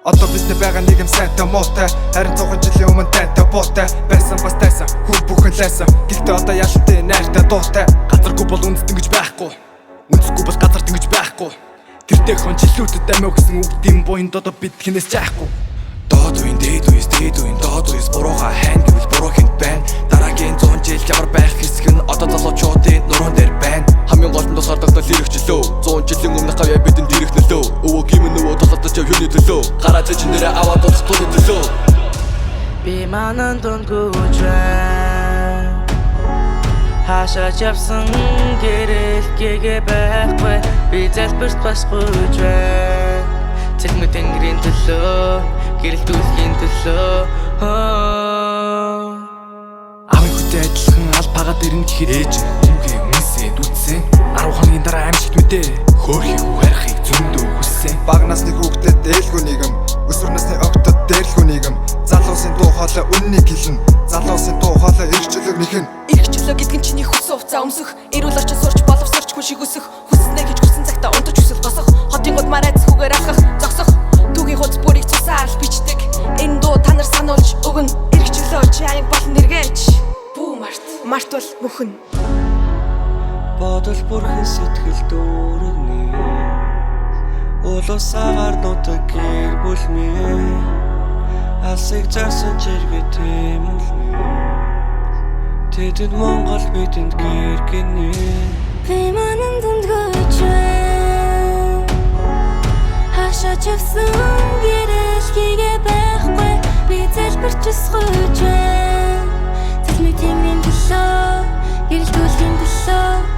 Одоо бидний байгаа нэг юм сайтай муутай. Харин 100 жилийн өмнө тайтай буутай байсан бас тайсан хүн бүхэн лайсан. Гэхдээ одоо ялантай найртай дуутай. Газаргүй бол үндэстэн гэж байхгүй. Үндэсгүй бол газар тэнгэж байхгүй. Тэртэй хон жилүүдэд амиа гэсэн үгдийн буйнд одоо бид хинээс жаахгүй. Доод үеийн дээд үеэс дээд үеийн доод үеэс бурууга хайн гэвэл буруу хинт байна. Дараагийн 100 жил ямар байх хэсэг нь одоо залуучуудын нуруунд дээр байна. Хамгийн гол нь тусгаар тогтол хэрэгчлөө. 100 жилийн өмнөх гавьяа бидэнд дэрэх нөлөө. Өвөө гимэн өвөө тусалдаж яв юуны төлөө. Гараа зэчин нэрээ аваад дуусах тулын төлөө. Би манан дунгууч байна. Хашаач явсан гэрэл гэгээ байхгүй. Би залбирт басгүйч байна. Цэлмэ тэнгэрийн төлөө, гэрэл дүүлхийн төлөө. Авын хүтэй адилхан албагаад ирнэ гэхэд ээж хүүгээ үнсээ дүүцсэн. 10 хоногийн дараа амжилт мэдээ хөөрхийг ухаарахыг зөндөө хүссэн. Бага насны хүүхдэд дээлгүй нийгэм, өсвөр насны октод дээрлгүй нийгэм. Залуусын дуу хоолой үннийг хэлнэ. Залуусын дуу хоолой эрхчлөг нэхэн. Эрхчлөө гэдэг нь чиний хүссэн хувцас өмсөх. Эрүүл орчин сурч боловсрочгүй шиг өсөх. Хүснээ гэж хүссэн цагта унтаж хүсэл босох. Хотын гол марайц хүүгээр ахах, зогсох. Түүгийн хуц бүрийг цусаар л бичдэг. Энэ дуу та нар сануулж өгнө. Эрхчлөө чи аяг болон эргэж. Бүү март бол мөхөн. Бодол бүрхэн сэтгэл дүүрэгнэ. Улусаагаар нутаг гэр бүлмээ. Алсыг зарсан чиргээ тэмүүлнэ. Тэдэнд Монгол бидэнд гэр гинэ. Би манан дунгууч байна. Хашаач явсан гэрэл хийгээ байхгүй. Би залбирч өсгөөж байна. Цэлмэ тэнгэрийн төлөө, гэрэл дүүлхийн төлөө.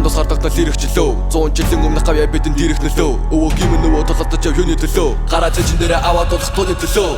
Тусгаар тогтол хэрэгчлөө. 100 жилийн өмнөх гавьяа бидэнд дэрэх нөлөө. Өвөө гимэн өвөө тусалдаж яв юуны төлөө. Гараа зэчин нэрээ аваад дуусах тулын төлөө.